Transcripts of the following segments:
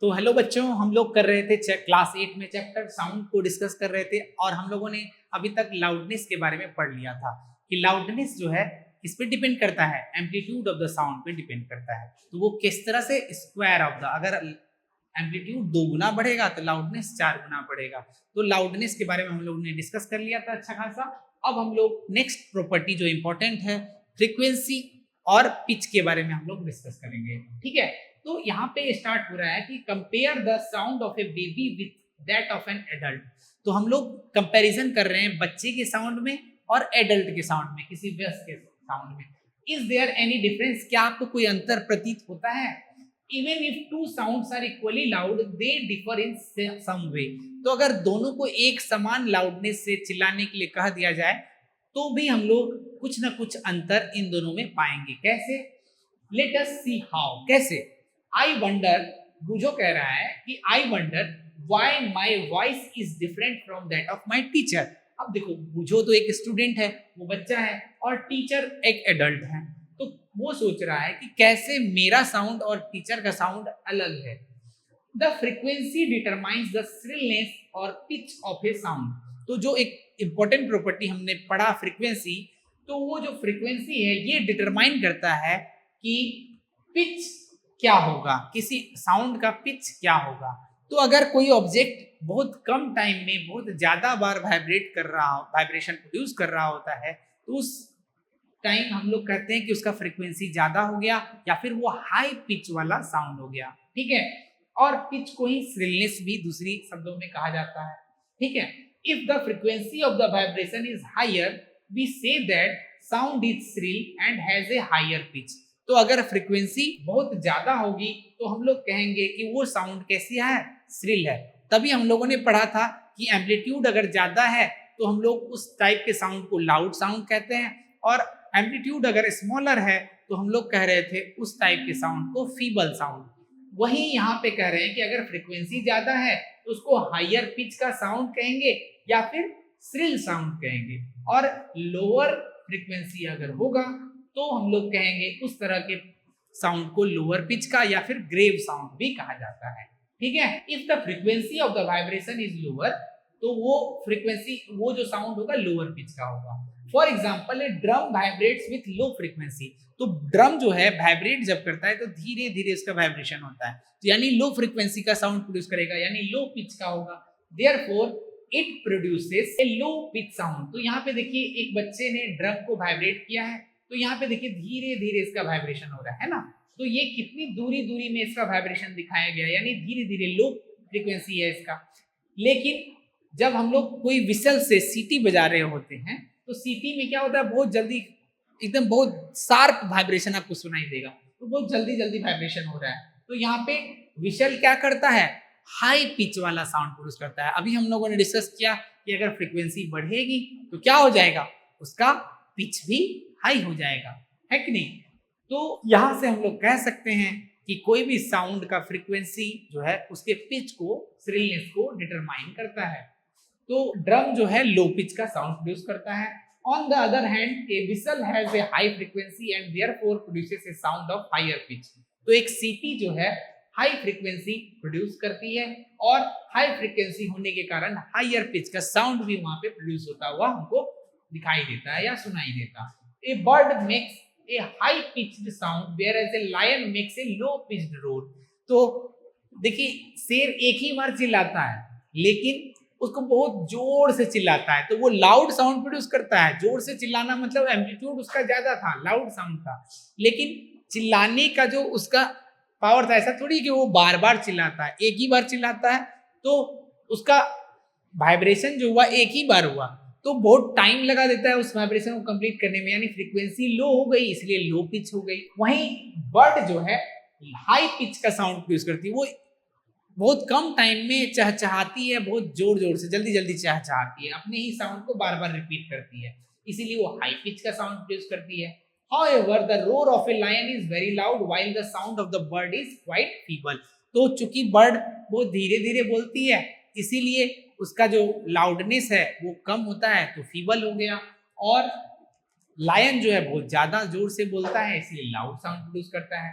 तो हेलो बच्चों, हम लोग कर रहे थे क्लास 8 में चैप्टर साउंड को डिस्कस कर रहे थे और हम लोगों ने अभी तक लाउडनेस के बारे में पढ़ लिया था कि लाउडनेस जो है किस पे डिपेंड करता है, एम्पलीट्यूड ऑफ द साउंड पे डिपेंड करता है। तो वो किस तरह से स्क्वायर ऑफ द, अगर एम्पलीट्यूड 2 गुना बढ़ेगा तो लाउडनेस 4 गुना बढ़ेगा। तो लाउडनेस के बारे में हम लोग ने डिस्कस कर लिया था अच्छा खासा। अब हम लोग नेक्स्ट प्रॉपर्टी जो इंपॉर्टेंट है, फ्रीक्वेंसी और पिच के बारे में हम लोग डिस्कस करेंगे। ठीक है, तो यहाँ पे स्टार्ट हो रहा है कि compare the sound of A baby with that of an adult. तो हम लोग कंपैरिजन कर रहे हैं बच्चे के साउंड में और एडल्ट के साउंड में, किसी वयस्क के साउंड में। Is there any difference? क्या आपको कोई अंतर प्रतीत होता है? Even if two sounds are equally loud they differ in some way. तो अगर दोनों को एक समान लाउडनेस से चिल्लाने के लिए कह दिया जाए तो भी हम लोग कुछ ना कुछ अंतर इन दोनों में पाएंगे। कैसे? Let us see how. कैसे? आई वंडर, बुझो कह रहा है कि I wonder why my voice is different from that of my teacher. अब देखो, बुझो तो एक स्टूडेंट है, वो बच्चा है, और टीचर एक एडल्ट है। तो वो सोच रहा है कि कैसे मेरा साउंड और टीचर का साउंड अलग है। The frequency determines the shrillness और पिच ऑफ ए साउंड। तो जो एक इंपॉर्टेंट प्रॉपर्टी हमने पढ़ा फ्रीक्वेंसी, तो वो जो फ्रीक्वेंसी है ये डिटरमाइन करता है कि पिच क्या होगा, किसी साउंड का पिच क्या होगा। तो अगर कोई ऑब्जेक्ट बहुत कम टाइम में बहुत ज्यादा बार वाइब्रेट कर रहा हो, वाइब्रेशन प्रोड्यूस कर रहा होता है, तो उस टाइम हम लोग कहते हैं कि उसका फ्रीक्वेंसी ज्यादा हो गया या फिर वो हाई पिच वाला साउंड हो गया। ठीक है, और पिच को ही श्रिलनेस भी दूसरी शब्दों में कहा जाता है। ठीक है, if the frequency of the vibration is higher we say that sound is shrill and has a higher pitch. तो अगर फ्रीक्वेंसी बहुत ज्यादा होगी तो हम लोग कहेंगे कि वो साउंड कैसी है, श्रिल है। तभी हम लोगों ने पढ़ा था कि एम्पलीट्यूड अगर ज्यादा है तो हम लोग उस टाइप के साउंड को लाउड साउंड कहते हैं, और एम्पलीट्यूड अगर स्मॉलर है तो हम लोग कह रहे थे उस टाइप के साउंड को फीबल साउंड। वही यहाँ पे कह रहे हैं कि अगर फ्रीक्वेंसी ज्यादा है तो उसको हायर पिच का साउंड कहेंगे या फिर श्रिल साउंड कहेंगे, और लोअर फ्रीक्वेंसी अगर होगा तो हम लोग कहेंगे उस तरह के साउंड को लोअर पिच का या फिर ग्रेव साउंड भी कहा जाता है। ठीक है, if the frequency of the vibration is lower तो वो फ्रीक्वेंसी, वो जो साउंड होगा लोअर पिच का होगा। For example, A drum vibrates with low frequency. तो ड्रम जो है वाइब्रेट जब करता है तो धीरे धीरे उसका वाइब्रेशन होता है, तो यानी लो फ्रीक्वेंसी का साउंड प्रोड्यूस करेगा, यानी लो पिच का होगा। Therefore it produces A low pitch sound. तो यहाँ पे देखिए एक बच्चे ने ड्रम को वाइब्रेट किया है, तो यहाँ पे देखिए धीरे धीरे इसका वाइब्रेशन हो रहा है ना। तो ये कितनी दूरी दूरी में इसका वाइब्रेशन दिखाया गया, यानी धीरे धीरे लो फ्रीक्वेंसी है इसका। लेकिन जब हम लोग कोई विसल से सीटी बजा रहे होते हैं तो सीटी में क्या होता है, बहुत जल्दी एकदम बहुत शार्प वाइब्रेशन आपको सुनाई देगा, तो बहुत जल्दी जल्दी वाइब्रेशन हो रहा है। तो यहाँ पे विशल क्या करता है, हाई पिच वाला साउंड प्रोड्यूस करता है। अभी हम लोगों ने डिस्कस किया कि अगर फ्रीक्वेंसी बढ़ेगी तो क्या हो जाएगा, उसका पिच भी हाई हो जाएगा, है कि नहीं। तो यहाँ से हम लोग कह सकते हैं कि कोई भी साउंड का फ्रीक्वेंसी जो है उसके पिच को, श्रिलनेस को डिटरमाइन करता है। तो ड्रम जो है लो पिच का साउंड प्रोड्यूस करता है। On the other hand a whistle has a high frequency and therefore produces a sound of higher pitch. तो एक सीटी जो है हाई फ्रीक्वेंसी प्रोड्यूस करती है और हाई फ्रीक्वेंसी होने के कारण हायर पिच का साउंड भी वहां पे प्रोड्यूस होता हुआ हमको दिखाई देता है या सुनाई देता है। A bird makes a high pitched sound whereas a lion makes a low pitched roar। तो देखिए शेर एक ही बार चिल्लाता है लेकिन उसको बहुत जोर से चिल्लाता है, तो वो लाउड साउंड प्रोड्यूस करता है। जोर से चिल्लाना मतलब एम्पलीट्यूड उसका ज्यादा था, लाउड साउंड था, लेकिन चिल्लाने का जो उसका पावर था, ऐसा थोड़ी कि वो बार बार चिल्लाता है, एक ही बार चिल्लाता है तो उसका वाइब्रेशन जो हुआ एक ही बार हुआ, तो बहुत टाइम लगा देता है उस वाइब्रेशन को कंप्लीट करने में, यानी फ्रीक्वेंसी लो हो गई इसलिए लो पिच हो गई। वहीं बर्ड जो है हाई पिच का साउंड प्रोड्यूस करती है, वो बहुत कम टाइम में चहचहाती है, बहुत जोर जोर से जल्दी जल्दी चहचहाती है, अपने ही साउंड को बार बार रिपीट करती है, इसीलिए वो हाई पिच का साउंड प्रोड्यूस करती है। However, the roar of a lion is very loud while the sound of the bird is quite feeble। तो चूंकि बर्ड बहुत धीरे धीरे बोलती है इसीलिए उसका जो लाउडनेस है वो कम होता है, तो फीबल हो गया। और लायन जो है बहुत ज्यादा जोर से बोलता है इसलिए लाउड साउंड प्रोड्यूस करता है।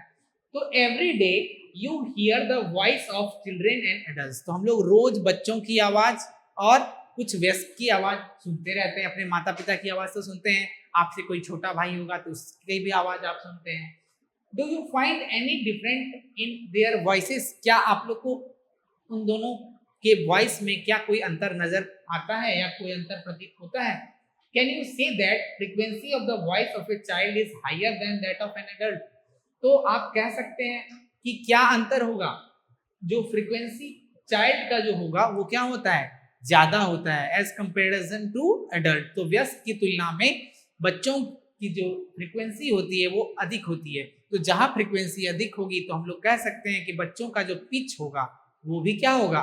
तो every day you here the voice of children and adults. तो हम लोग रोज बच्चों की आवाज और कुछ वयस्क की आवाज सुनते रहते हैं, अपने माता पिता की आवाज तो सुनते हैं, आपसे कोई छोटा भाई होगा तो उसकी भी आवाज आप सुनते हैं। Do you find any different in their voices? क्या आप लोग को उन दोनों के वॉइस में क्या कोई अंतर नजर आता है या कोई अंतर प्रतीत होता है? Can you say that frequency of the voice of a child is higher than that of an adult? तो आप कह सकते हैं कि क्या अंतर होगा, जो फ्रीक्वेंसी चाइल्ड का जो होगा वो क्या होता है, ज्यादा होता है एज कंपेरिजन टू एडल्ट। तो वयस्क की तुलना में बच्चों की जो फ्रीक्वेंसी होती है वो अधिक होती है। तो जहां फ्रीक्वेंसी अधिक होगी तो हम लोग कह सकते हैं कि बच्चों का जो पिच होगा वो भी क्या होगा,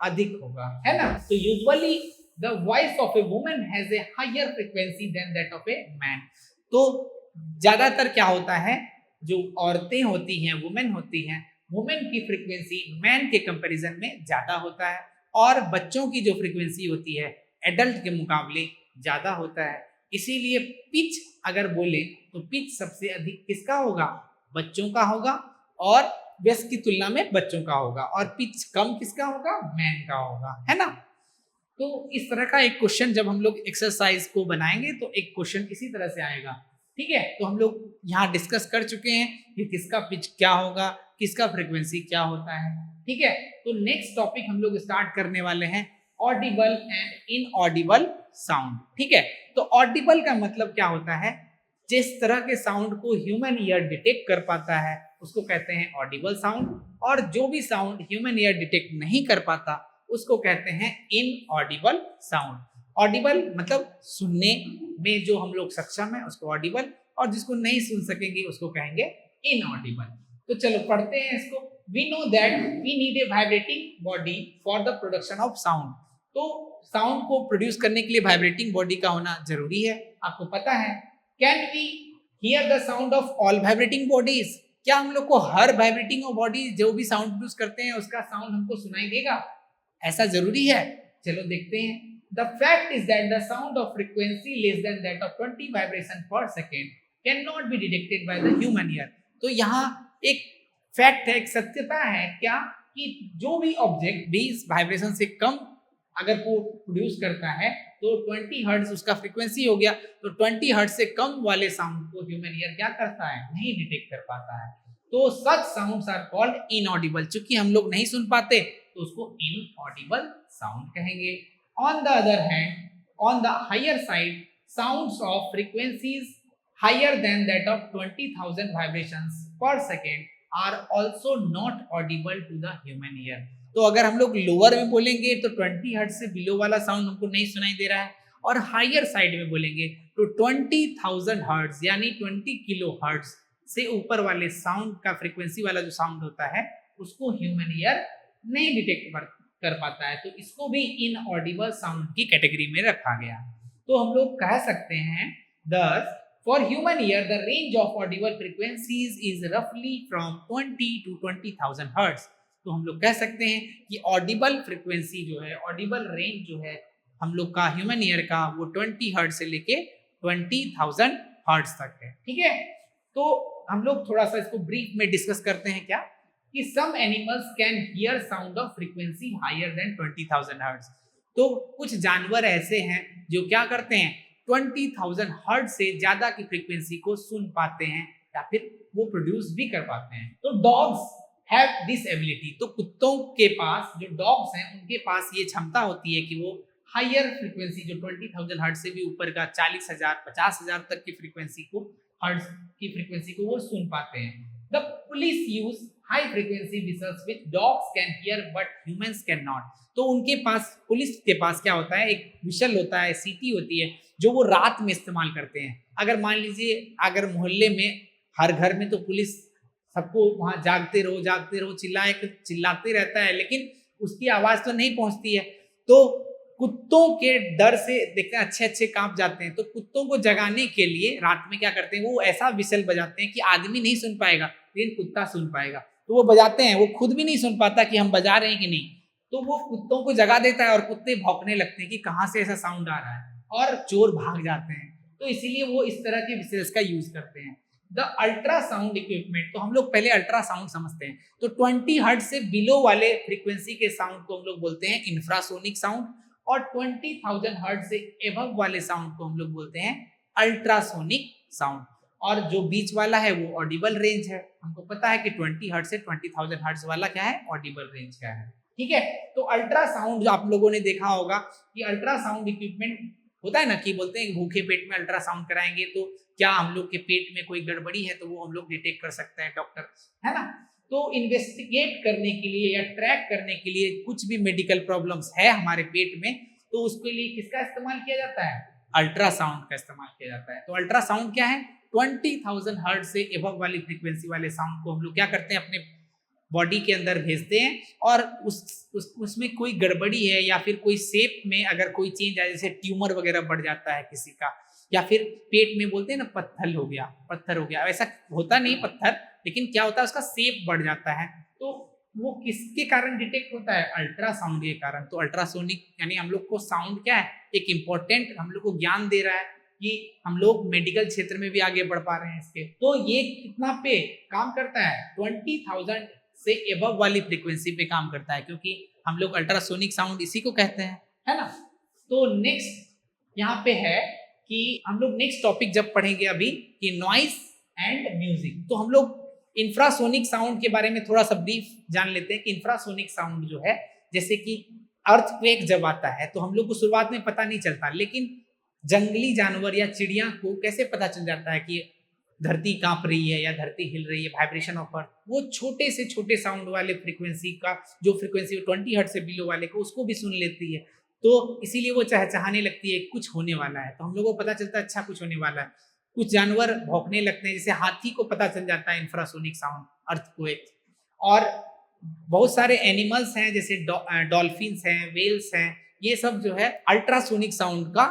अधिक होगा, है ना। तो usually the voice of a woman has a higher frequency than that of a man. तो ज्यादातर क्या होता है, जो औरतें होती हैं, वुमेन होती हैं, वुमेन की फ्रीक्वेंसी मैन के कंपैरिजन में ज्यादा होता है, और बच्चों की जो फ्रीक्वेंसी होती है एडल्ट के मुकाबले ज्यादा होता है। इसीलिए पिच अगर बोले तो पिच सबसे अधिक किसका होगा, बच्चों का होगा, और वयस्क की तुलना में बच्चों का होगा, और पिच कम किसका होगा, मैन का होगा, है ना। तो इस तरह का एक क्वेश्चन जब हम लोग एक्सरसाइज को बनाएंगे तो एक क्वेश्चन इसी तरह से आएगा, ठीक है। तो हम लोग यहाँ डिस्कस कर चुके हैं कि किसका पिच क्या होगा, किसका फ्रीक्वेंसी क्या होता है, ठीक है। तो नेक्स्ट टॉपिक हम लोग स्टार्ट करने वाले हैं ऑडिबल एंड इनऑडिबल साउंड, ठीक है। तो ऑडिबल का मतलब क्या होता है, जिस तरह के साउंड को ह्यूमन ईयर डिटेक्ट कर पाता है उसको कहते हैं ऑडिबल साउंड, और जो भी साउंड ह्यूमन ईयर डिटेक्ट नहीं कर पाता उसको कहते हैं इनऑडिबल साउंड। ऑडिबल मतलब सुनने में जो हम लोग सक्षम है उसको ऑडिबल, और जिसको नहीं सुन सकेंगे उसको कहेंगे इनऑडिबल। तो चलो पढ़ते हैं इसको। We know that we need a vibrating body for the production of sound. तो साउंड को प्रोड्यूस करने के लिए वाइब्रेटिंग बॉडी का होना जरूरी है, आपको पता है। Can we hear the sound of all vibrating bodies? क्या हम लोग को हर वाइब्रेटिंग बॉडी जो भी साउंड प्रोड्यूस करते हैं उसका साउंड हमको सुनाई देगा, ऐसा जरूरी है? चलो देखते हैं। The fact is that the sound of frequency less than that of 20 vibration per second cannot be detected by the human ear। तो यहाँ एक फैक्ट है, एक सत्यता है क्या, कि जो भी ऑब्जेक्ट 20 वाइब्रेशन से कम अगर वो प्रोड्यूस करता है तो 20 हर्ट्ज उसका फ्रीक्वेंसी हो गया, तो 20 हर्ट्ज से कम वाले साउंड को ह्यूमन ईयर क्या करता है, नहीं डिटेक्ट कर पाता है। तो सच साउंड्स आर कॉल्ड इनऑडिबल। चूंकि हम लोग नहीं सुन पाते तो उसको इनऑडिबल साउंड कहेंगे। On the other hand, on the higher side, sounds of frequencies higher than that of 20,000 vibrations per second are also not audible to the human ear। तो अगर हम लोग लोअर में बोलेंगे तो 20 हर्ट्ज से बिलो वाला साउंड हमको नहीं सुनाई दे रहा है, और हायर साइड में बोलेंगे तो 20,000 हर्ट्ज यानी 20 किलो हर्ट्ज से ऊपर वाले साउंड का फ्रीक्वेंसी वाला जो साउंड होता है उसको ह्यूमन ईयर नहीं डिटेक्ट कर पाता है। तो इसको भी इनऑडिबल साउंड की कैटेगरी में रखा गया। तो हम लोग कह सकते हैं thus for human ear the range of audible frequencies is roughly from 20 to 20,000 hertz। तो हम लोग कह सकते हैं कि ऑडिबल फ्रीक्वेंसी जो है, ऑडिबल रेंज जो है हम लोग का ह्यूमन ईयर का, वो 20 हर्ट्ज से लेके 20,000 हर्ट्ज तक है, ठीक है। तो हम लोग थोड़ा सा इसको ब्रीफ में डिस्कस करते हैं क्या, कि some animals can hear sound of frequency higher than 20,000 hertz। तो कुछ जानवर ऐसे हैं जो क्या करते हैं, 20,000 हर्ट्ज से ज्यादा की फ्रीक्वेंसी को सुन पाते हैं या फिर वो प्रोड्यूस भी कर पाते हैं। तो डॉग्स हैव दिस एबिलिटी। तो कुत्तों के पास, जो डॉग्स हैं उनके पास ये क्षमता होती है कि वो हायर फ्रीक्वेंसी जो 20,000 हर्ट्ज से भी ऊपर का 40,000 50,000 तक की फ्रीक्वेंसी को, हर्ट्ज की फ्रीक्वेंसी को वो सुन पाते हैं। The police use high frequency whistles which dogs can hear but humans cannot। तो उनके पास, पुलिस के पास क्या होता है, एक विशल होता है, सीटी होती है जो वो रात में इस्तेमाल करते हैं। अगर मान लीजिए अगर मोहल्ले में हर घर में तो पुलिस सबको वहां जागते रहो चिल्लाते रहता है, लेकिन उसकी आवाज तो नहीं पहुंचती है। तो कुत्तों के डर से देखते हैं अच्छे कांप जाते हैं। तो कुत्तों को जगाने के लिए रात में क्या करते हैं, वो ऐसा विशल बजाते हैं कि आदमी नहीं सुन पाएगा लेकिन कुत्ता सुन पाएगा। तो वो बजाते हैं, वो खुद भी नहीं सुन पाता कि हम बजा रहे हैं कि नहीं, तो वो कुत्तों को जगा देता है और कुत्ते भौंकने लगते हैं कि कहाँ से ऐसा साउंड आ रहा है, और चोर भाग जाते हैं। तो इसीलिए वो इस तरह के विशेष का यूज करते हैं। द अल्ट्रासाउंड इक्विपमेंट, तो हम लोग पहले अल्ट्रासाउंड समझते हैं। तो 20 हर्ट्ज से बिलो वाले फ्रीक्वेंसी के साउंड को हम लोग बोलते हैं इंफ्रासोनिक साउंड, और 20,000 हर्ट्ज से एबव वाले साउंड को हम लोग बोलते हैं अल्ट्रासोनिक साउंड। और जो बीच वाला है वो ऑडिबल रेंज है। हमको पता है कि 20 हर्ट्ज से 20,000 हर्ट्ज वाला क्या है, ऑडिबल रेंज क्या है। ठीक है, तो अल्ट्रासाउंड जो आप लोगों ने देखा होगा कि अल्ट्रासाउंड इक्विपमेंट होता है ना, कि बोलते हैं भूखे पेट में अल्ट्रासाउंड कराएंगे तो क्या हम लोग के पेट में कोई गड़बड़ी है तो वो हम लोग डिटेक्ट कर सकते हैं डॉक्टर, है ना। तो इन्वेस्टिगेट करने के लिए या ट्रैक करने के लिए कुछ भी मेडिकल प्रॉब्लम्स है हमारे पेट में, तो उसके लिए किसका इस्तेमाल किया जाता है, अल्ट्रासाउंड का इस्तेमाल किया जाता है। तो अल्ट्रासाउंड क्या है, 20,000 हर्ट्ज से एबव वाली फ्रीक्वेंसी वाले साउंड को हम लोग क्या करते हैं, अपने बॉडी के अंदर भेजते हैं, और उसमें कोई गड़बड़ी है या फिर कोई शेप में अगर कोई चेंज आए, जैसे ट्यूमर वगैरह बढ़ जाता है किसी का, या फिर पेट में बोलते हैं ना पत्थर हो गया, ऐसा होता नहीं पत्थर, लेकिन क्या होता है उसका शेप बढ़ जाता है, तो वो किसके कारण डिटेक्ट होता है, अल्ट्रासाउंड के कारण। तो अल्ट्रासोनिक यानी हम लोग को साउंड क्या है, एक इम्पोर्टेंट हम लोग को ज्ञान दे रहा है कि हम लोग मेडिकल क्षेत्र में भी आगे बढ़ पा रहे हैं इसके। तो ये कितना पे काम करता है, 20,000 से एबव वाली फ्रीक्वेंसी पे काम करता है, क्योंकि हम लोग अल्ट्रासोनिक साउंड इसी को कहते हैं, है ना। तो नेक्स्ट यहाँ पे है कि हम लोग नेक्स्ट टॉपिक जब पढ़ेंगे अभी कि नॉइस एंड म्यूजिक, तो हम लोग इंफ्रासोनिक साउंड के बारे में थोड़ा सा ब्रीफ जान लेते हैं कि इंफ्रासोनिक साउंड जो है, जैसे कि अर्थक्वेक जब आता है तो हम लोग को शुरुआत में पता नहीं चलता, लेकिन जंगली जानवर या चिड़िया को कैसे पता चल जाता है कि धरती कांप रही है या धरती हिल रही है, वाइब्रेशन ऑफ अर्थ, वो छोटे से छोटे साउंड वाले फ्रीक्वेंसी का, जो फ्रीक्वेंसी 20 हर्ट्ज से बिलो वाले को, उसको भी सुन लेती है, तो इसीलिए वो चहचहाने लगती है कुछ होने वाला है, तो हम लोगों को पता चलता है अच्छा कुछ होने वाला है। कुछ जानवर भौंकने लगते हैं, जैसे हाथी को पता चल जाता है इंफ्रासोनिक साउंड, अर्थक्वेक। और बहुत सारे एनिमल्स हैं जैसे डॉल्फिन्स हैं, वेल्स हैं, ये सब जो है अल्ट्रासोनिक साउंड का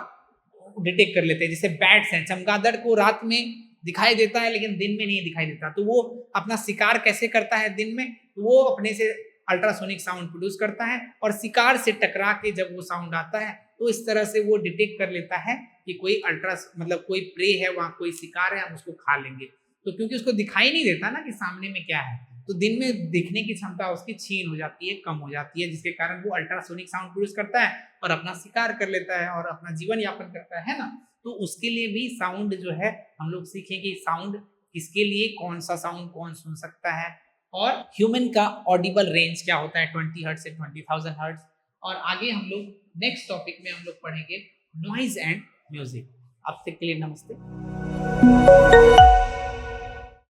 डिटेक्ट कर लेते हैं। जैसे बैट्स हैं, चमगादड़ को रात में दिखाई देता है लेकिन दिन में नहीं दिखाई देता, तो वो अपना शिकार कैसे करता है दिन में, वो अपने से अल्ट्रासोनिक साउंड प्रोड्यूस करता है, और शिकार से टकरा के जब वो साउंड आता है तो इस तरह से वो डिटेक्ट कर लेता है कि कोई मतलब कोई प्रे है, वहां कोई शिकार है, हम उसको खा लेंगे। तो क्योंकि उसको दिखाई नहीं देता ना कि सामने में क्या है, तो दिन में दिखने की क्षमता उसकी छीन हो जाती है, कम हो जाती है, जिसके कारण वो अल्ट्रासोनिक साउंड प्रोड्यूस करता है और अपना शिकार कर लेता है और अपना जीवन यापन करता है ना। तो उसके लिए भी साउंड जो है हम लोग सीखेंगे, साउंड किसके लिए, कौन सा साउंड कौन सुन सकता है, और ह्यूमन का ऑडिबल रेंज क्या होता है 20 हर्ट्ज से 20,000 हर्ट्ज। और आगे हम लोग नेक्स्ट टॉपिक में हम लोग पढ़ेंगे नॉइज एंड म्यूजिक। अब तक के लिए नमस्ते।